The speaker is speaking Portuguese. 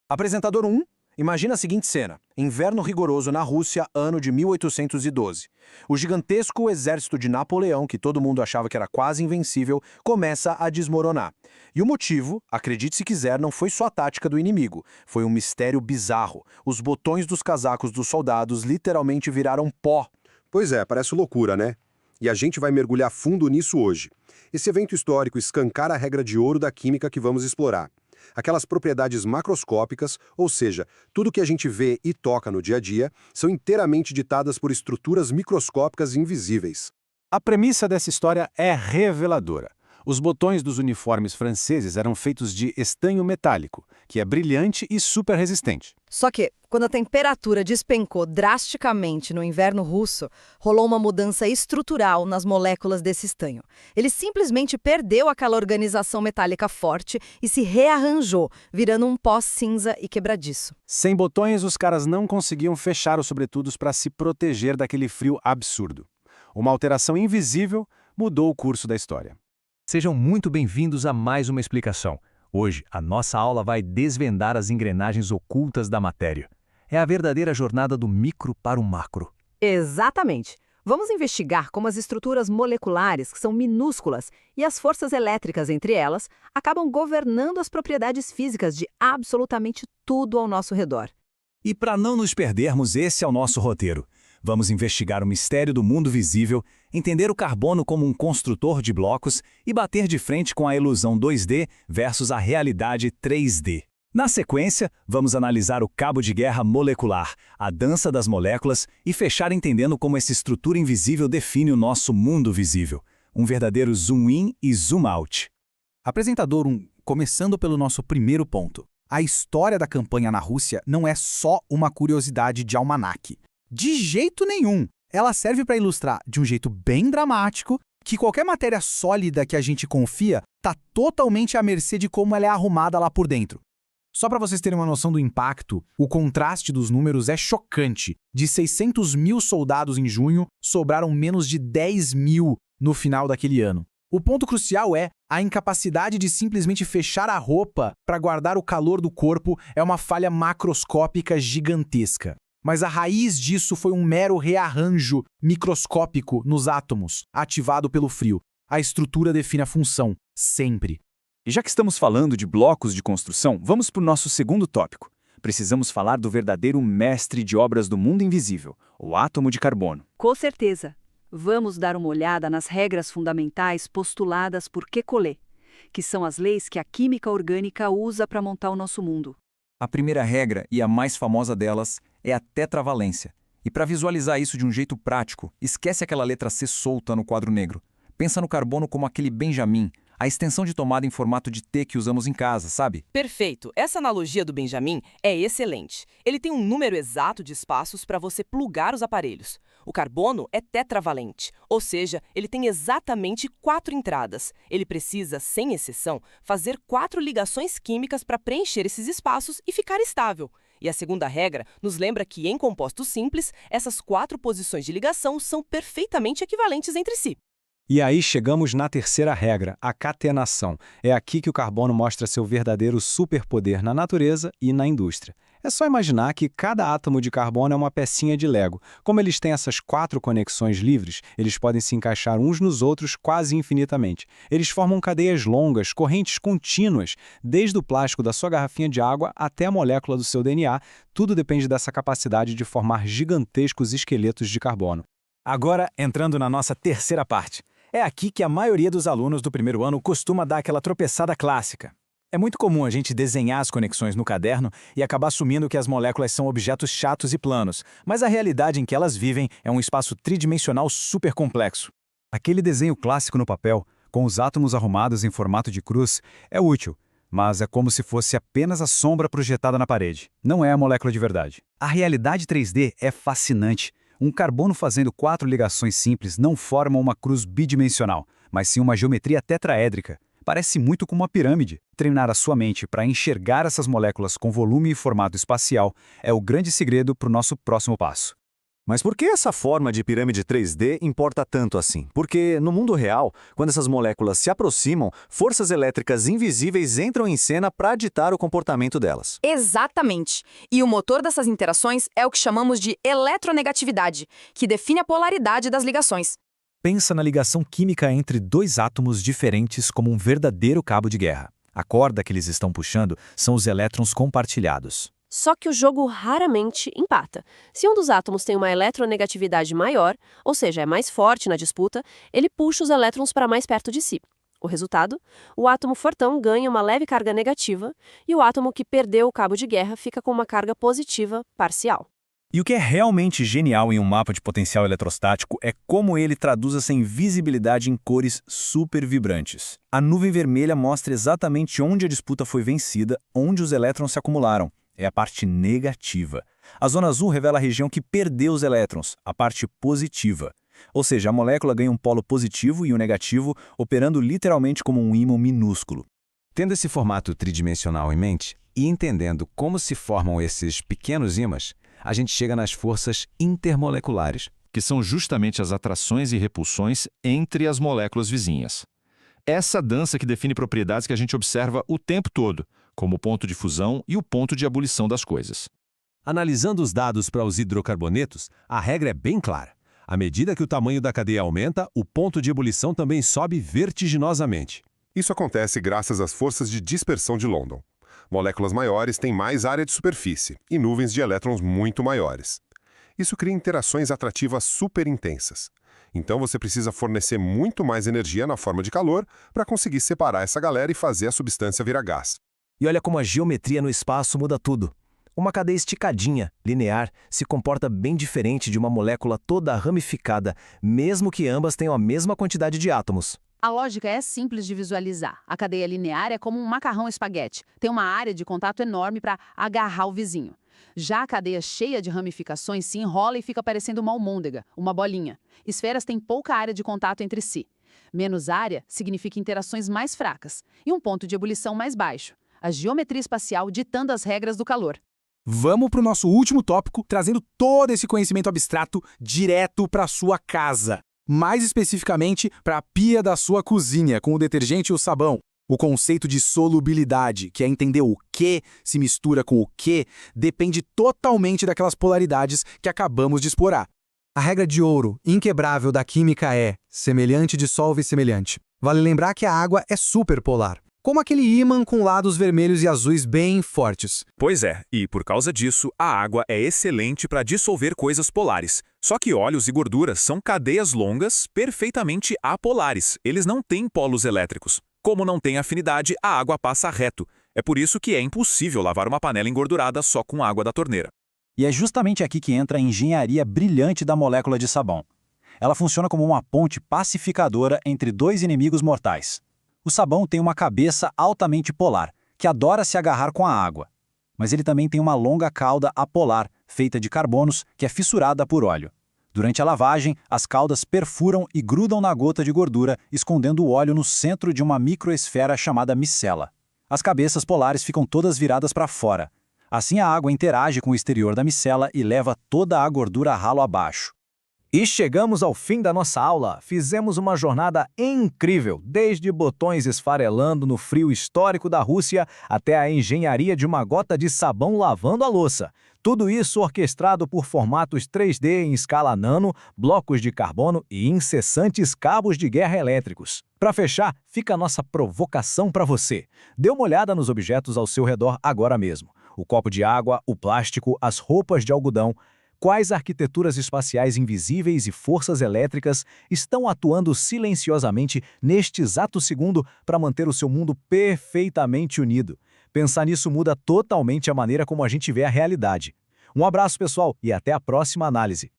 Apresentador 1, imagina a seguinte cena. Inverno rigoroso na Rússia, ano de 1812. O gigantesco exército de Napoleão, que todo mundo achava que era quase invencível, começa a desmoronar. E o motivo, acredite se quiser, não foi só a tática do inimigo. Foi um mistério bizarro. Os botões dos casacos dos soldados literalmente viraram pó. Pois é, parece loucura, né? E a gente vai mergulhar fundo nisso hoje. Esse evento histórico escancara a regra de ouro da química que vamos explorar. Aquelas propriedades macroscópicas, ou seja, tudo que a gente vê e toca no dia a dia, são inteiramente ditadas por estruturas microscópicas invisíveis. A premissa dessa história é reveladora. Os botões dos uniformes franceses eram feitos de estanho metálico, que é brilhante e super resistente. Só que, quando a temperatura despencou drasticamente no inverno russo, rolou uma mudança estrutural nas moléculas desse estanho. Ele simplesmente perdeu aquela organização metálica forte e se rearranjou, virando um pó cinza e quebradiço. Sem botões, os caras não conseguiam fechar os sobretudos para se proteger daquele frio absurdo. Uma alteração invisível mudou o curso da história. Sejam muito bem-vindos a mais uma explicação. Hoje, a nossa aula vai desvendar as engrenagens ocultas da matéria. É a verdadeira jornada do micro para o macro. Exatamente. Vamos investigar como as estruturas moleculares, que são minúsculas, e as forças elétricas entre elas, acabam governando as propriedades físicas de absolutamente tudo ao nosso redor. E para não nos perdermos, esse é o nosso roteiro. Vamos investigar o mistério do mundo visível, entender o carbono como um construtor de blocos e bater de frente com a ilusão 2D versus a realidade 3D. Na sequência, vamos analisar o cabo de guerra molecular, a dança das moléculas e fechar entendendo como essa estrutura invisível define o nosso mundo visível. Um verdadeiro zoom in e zoom out. Apresentador 1, começando pelo nosso primeiro ponto. A história da campanha na Rússia não é só uma curiosidade de almanaque. De jeito nenhum! Ela serve para ilustrar, de um jeito bem dramático, que qualquer matéria sólida que a gente confia está totalmente à mercê de como ela é arrumada lá por dentro. Só para vocês terem uma noção do impacto, o contraste dos números é chocante. De 600 mil soldados em junho, sobraram menos de 10 mil no final daquele ano. O ponto crucial é a incapacidade de simplesmente fechar a roupa para guardar o calor do corpo é uma falha macroscópica gigantesca. Mas a raiz disso foi um mero rearranjo microscópico nos átomos, ativado pelo frio. A estrutura define a função, sempre. E já que estamos falando de blocos de construção, vamos para o nosso segundo tópico. Precisamos falar do verdadeiro mestre de obras do mundo invisível, o átomo de carbono. Com certeza. Vamos dar uma olhada nas regras fundamentais postuladas por Kekulé, que são as leis que a química orgânica usa para montar o nosso mundo. A primeira regra, e a mais famosa delas, é a tetravalência. E para visualizar isso de um jeito prático, esquece aquela letra C solta no quadro negro. Pensa no carbono como aquele Benjamin, a extensão de tomada em formato de T que usamos em casa, sabe? Perfeito! Essa analogia do Benjamin é excelente. Ele tem um número exato de espaços para você plugar os aparelhos. O carbono é tetravalente, ou seja, ele tem exatamente 4 entradas. Ele precisa, sem exceção, fazer 4 ligações químicas para preencher esses espaços e ficar estável. E a segunda regra nos lembra que, em compostos simples, essas 4 posições de ligação são perfeitamente equivalentes entre si. E aí chegamos na terceira regra, a catenação. É aqui que o carbono mostra seu verdadeiro superpoder na natureza e na indústria. É só imaginar que cada átomo de carbono é uma pecinha de Lego. Como eles têm essas 4 conexões livres, eles podem se encaixar uns nos outros quase infinitamente. Eles formam cadeias longas, correntes contínuas, desde o plástico da sua garrafinha de água até a molécula do seu DNA. Tudo depende dessa capacidade de formar gigantescos esqueletos de carbono. Agora, entrando na nossa terceira parte. É aqui que a maioria dos alunos do primeiro ano costuma dar aquela tropeçada clássica. É muito comum a gente desenhar as conexões no caderno e acabar assumindo que as moléculas são objetos chatos e planos, mas a realidade em que elas vivem é um espaço tridimensional super complexo. Aquele desenho clássico no papel, com os átomos arrumados em formato de cruz, é útil, mas é como se fosse apenas a sombra projetada na parede. Não é a molécula de verdade. A realidade 3D é fascinante. Um carbono fazendo 4 ligações simples não forma uma cruz bidimensional, mas sim uma geometria tetraédrica. Parece muito como uma pirâmide. Treinar a sua mente para enxergar essas moléculas com volume e formato espacial é o grande segredo para o nosso próximo passo. Mas por que essa forma de pirâmide 3D importa tanto assim? Porque, no mundo real, quando essas moléculas se aproximam, forças elétricas invisíveis entram em cena para ditar o comportamento delas. Exatamente. E o motor dessas interações é o que chamamos de eletronegatividade, que define a polaridade das ligações. Pensa na ligação química entre dois átomos diferentes como um verdadeiro cabo de guerra. A corda que eles estão puxando são os elétrons compartilhados. Só que o jogo raramente empata. Se um dos átomos tem uma eletronegatividade maior, ou seja, é mais forte na disputa, ele puxa os elétrons para mais perto de si. O resultado? O átomo fortão ganha uma leve carga negativa e o átomo que perdeu o cabo de guerra fica com uma carga positiva parcial. E o que é realmente genial em um mapa de potencial eletrostático é como ele traduz essa invisibilidade em cores super vibrantes. A nuvem vermelha mostra exatamente onde a disputa foi vencida, onde os elétrons se acumularam. É a parte negativa. A zona azul revela a região que perdeu os elétrons, a parte positiva. Ou seja, a molécula ganha um polo positivo e um negativo, operando literalmente como um ímã minúsculo. Tendo esse formato tridimensional em mente e entendendo como se formam esses pequenos ímãs, a gente chega nas forças intermoleculares, que são justamente as atrações e repulsões entre as moléculas vizinhas. Essa dança que define propriedades que a gente observa o tempo todo, como o ponto de fusão e o ponto de ebulição das coisas. Analisando os dados para os hidrocarbonetos, a regra é bem clara. À medida que o tamanho da cadeia aumenta, o ponto de ebulição também sobe vertiginosamente. Isso acontece graças às forças de dispersão de London. Moléculas maiores têm mais área de superfície e nuvens de elétrons muito maiores. Isso cria interações atrativas super intensas. Então você precisa fornecer muito mais energia na forma de calor para conseguir separar essa galera e fazer a substância virar gás. E olha como a geometria no espaço muda tudo. Uma cadeia esticadinha, linear, se comporta bem diferente de uma molécula toda ramificada, mesmo que ambas tenham a mesma quantidade de átomos. A lógica é simples de visualizar. A cadeia linear é como um macarrão espaguete. Tem uma área de contato enorme para agarrar o vizinho. Já a cadeia cheia de ramificações se enrola e fica parecendo uma almôndega, uma bolinha. Esferas têm pouca área de contato entre si. Menos área significa interações mais fracas e um ponto de ebulição mais baixo. A geometria espacial ditando as regras do calor. Vamos para o nosso último tópico, trazendo todo esse conhecimento abstrato direto para a sua casa. Mais especificamente, para a pia da sua cozinha, com o detergente e o sabão. O conceito de solubilidade, que é entender o que se mistura com o que, depende totalmente daquelas polaridades que acabamos de explorar. A regra de ouro, inquebrável da química é semelhante dissolve semelhante. Vale lembrar que a água é superpolar, como aquele ímã com lados vermelhos e azuis bem fortes. Pois é, e por causa disso, a água é excelente para dissolver coisas polares. Só que óleos e gorduras são cadeias longas perfeitamente apolares. Eles não têm polos elétricos. Como não tem afinidade, a água passa reto. É por isso que é impossível lavar uma panela engordurada só com água da torneira. E é justamente aqui que entra a engenharia brilhante da molécula de sabão. Ela funciona como uma ponte pacificadora entre dois inimigos mortais. O sabão tem uma cabeça altamente polar, que adora se agarrar com a água. Mas ele também tem uma longa cauda apolar, feita de carbonos, que é fissurada por óleo. Durante a lavagem, as caudas perfuram e grudam na gota de gordura, escondendo o óleo no centro de uma microesfera chamada micela. As cabeças polares ficam todas viradas para fora. Assim a água interage com o exterior da micela e leva toda a gordura ralo abaixo. E chegamos ao fim da nossa aula. Fizemos uma jornada incrível, desde botões esfarelando no frio histórico da Rússia até a engenharia de uma gota de sabão lavando a louça. Tudo isso orquestrado por formatos 3D em escala nano, blocos de carbono e incessantes cabos de guerra elétricos. Para fechar, fica a nossa provocação para você. Dê uma olhada nos objetos ao seu redor agora mesmo. O copo de água, o plástico, as roupas de algodão. Quais arquiteturas espaciais invisíveis e forças elétricas estão atuando silenciosamente neste exato segundo para manter o seu mundo perfeitamente unido? Pensar nisso muda totalmente a maneira como a gente vê a realidade. Um abraço, pessoal, e até a próxima análise.